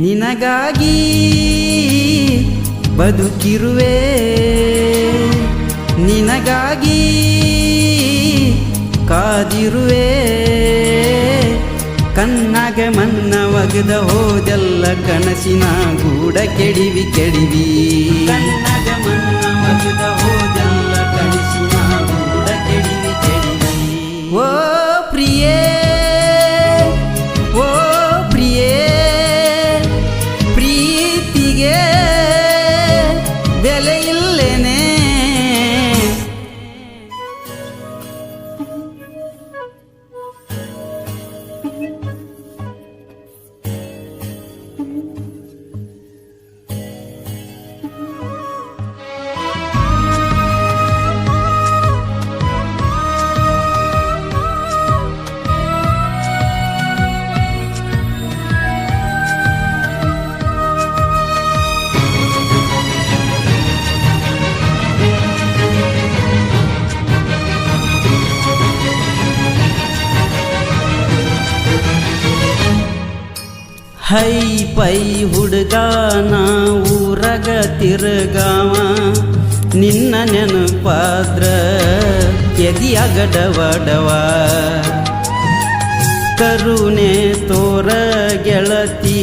ನಿನಗಾಗಿ ಬದುಕಿರುವೆ, ನಿನಗಾಗಿ ಕಾದಿರುವೆ. ಕಣ್ಣಾಗ ಮನ್ನ ಒಗದ ಹೋದೆಲ್ಲ ಕನಸಿನ ಗೂಡ ಕೆಡಿವಿ ಕೆಡಿವಿ. ಕಣ್ಣಾಗ ಮನ್ನ ಒಗದ ಹೋದೆಲ್ಲ ಕನಸಿನ ಗೂಡ ಕೆಡಿವಿ ಕೆಡಿವಿ. ಓ ಪ್ರಿಯೇ, ಓ ಪ್ರಿಯೇ, ಪ್ರೀತಿಗೆ ಬೆಲೆ ಇಲ್ಲೇನೆ. ಹೈ ಪೈ ಹುಡುಗಾನ ಊರಗ ತಿರುಗಾವ, ನಿನ್ನ ನೆನಪಾದ್ರ ಎದಿಯಾಗಡವಡವ. ಕರುಣೆ ತೋರ ಗೆಳತಿ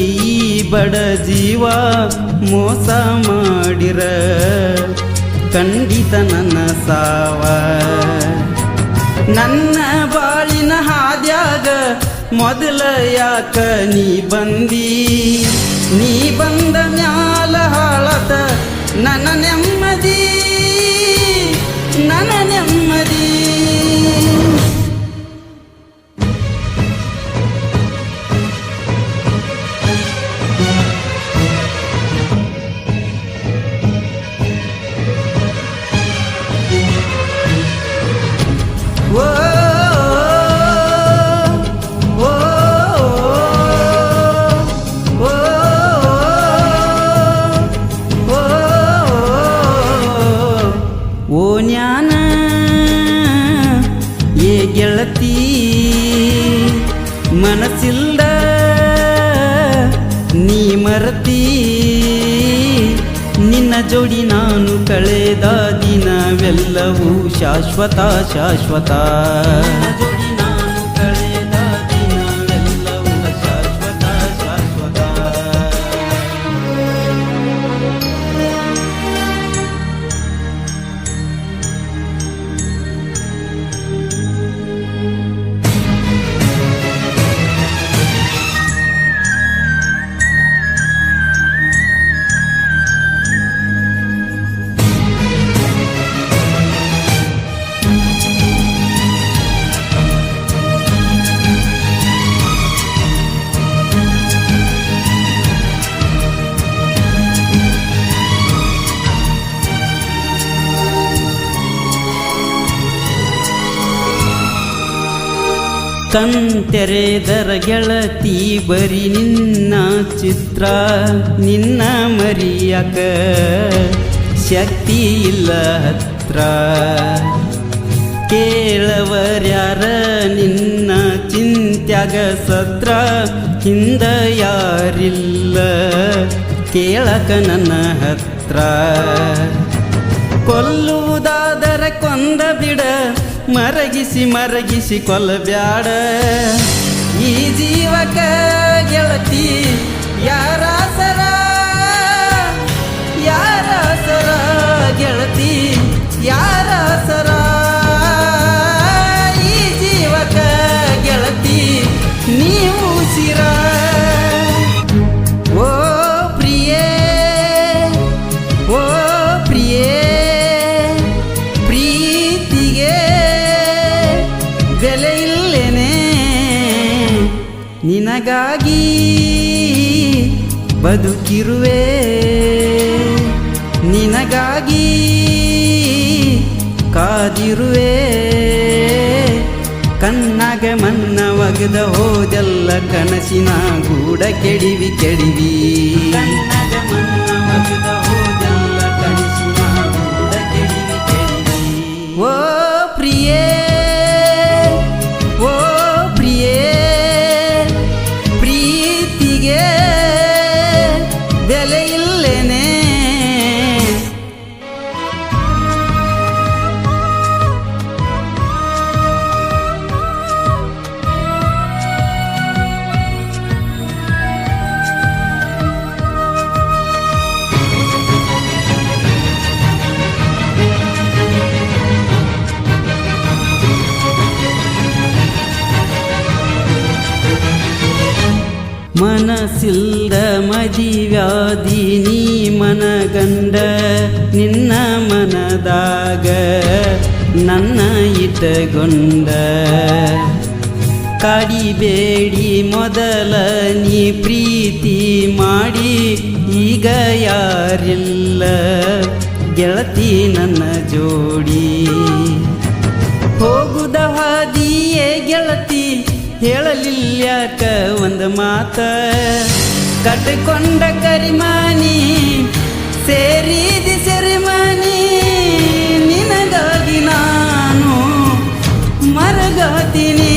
ಬಡ ಜೀವ ಮೋಸ ಮಾಡಿರ ಖಂಡಿತ ನನ್ನ ಸಾವ. ನನ್ನ ಬಾಳಿನ ಹಾದ್ಯಾಗ ಮೊದಲ ಯಾಕ ನೀ ಬಂದಿ, ನೀ ಬಂದ ಮ್ಯಾಲ ಹಾಳತ ನನ್ನ ನೆಮ್ಮದಿ, ನನ್ನ ನೆಮ್ಮದಿ. ಓ ಜ್ಞಾನ ಏ ಗೆಳತಿ, ಮನಸ್ಸಿಲ್ದ ನೀ ಮರತಿ. ನಿನ್ನ ಜೋಡಿ ನಾನು ಕಳೆದ ದಿನವೆಲ್ಲವೂ ಶಾಶ್ವತ ಶಾಶ್ವತ. ಜೋಡಿ ನಾನು ಕಳೆದ ದಿನವೆಲ್ಲವೂ ಶಾಶ್ವತ ಶಾಶ್ವತ. ಕಣ್ತೆರೆದರ ಗೆಳತಿ ಬರಿ ನಿನ್ನ ಚಿತ್ರ, ನಿನ್ನ ಮರಿಯಕ ಶಕ್ತಿ ಇಲ್ಲ ಹತ್ರ. ಕೇಳವರ್ಯಾರ ನಿನ್ನ ಚಿಂತ್ಯಾಗ ಸತ್ರ, ಹಿಂದ ಯಾರಿಲ್ಲ ಕೇಳಕ ನನ್ನ ಹತ್ರ. ಕೊಲ್ಲುವುದಾದರೆ ಕೊಂದ ಬಿಡ, ಮರಗಿಸಿ ಮರಗಿಸಿ ಕೊಲ್ಲಬ್ಯಾಡ. ಈ ಜೀವಕ ಗೆಳತಿ ಯಾರಾಸರ, ಯಾರಾಸರ ಗೆಳತಿ ಯಾರಾಸರ. ಈ ಜೀವಕ ಗೆಳತಿ ನೀವು ಸಿರ. ಓ ಪ್ರಿಯೇ, ಓ ಪ್ರಿಯೇ, ಪ್ರೀತಿಗೆ ಬೆಲೆ ಇಲ್ಲೇನೆ. ನಿನಗಾಗಿ ಬದುಕಿರುವೆ, ನಿನಗಾಗಿ ಕಾದಿರುವೆ. ಕಣ್ಣಾಗ ಮನ್ನ ಒಗದ ಹೋದೆಲ್ಲ ಕನಸಿನ ಗೂಡ ಕೆಡಿವಿ ಕೆಡಿವಿ. ಕಣ್ಣಾಗ ಮನ್ನ ಒಗದ ಹೋದೆಲ್ಲ ಕನಸಿನ ಗೂಡ ಕೆಡಿವಿ ಕೆಡಿವಿ. ಓ ಪ್ರಿಯೇ, ಓ ಪ್ರಿಯೇ, ಪ್ರೀತಿಗೆ ಮನಸ್ಸಿಲ್ದ ಮದಿವ್ಯಾದಿ ನೀ ಮನಗಂಡ ನಿನ್ನ ಮನದಾಗ ನನ್ನ ಇಟ್ಟಗೊಂಡ ಕಾಡಿಬೇಡಿ ಮೊದಲ ನೀ ಪ್ರೀತಿ ಮಾಡಿ ಈಗ ಯಾರಿಲ್ಲ ಗೆಳತಿ ನನ್ನ ಜೋಡಿ ಹೋಗುದ ಹಾದಿಯೇ ಗೆಳತಿ ಹೇಳಲಿಲ್ಯಾಕ ಒಂದು ಮಾತ ಕಟ್ಟಿಕೊಂಡ ಕರಿಮಾನಿ ಸೇರಿದಿ ಸೆರೆಮಾನಿ ನಿನಗಾಗಿ ನಾನು ಮರಗಾತೀನಿ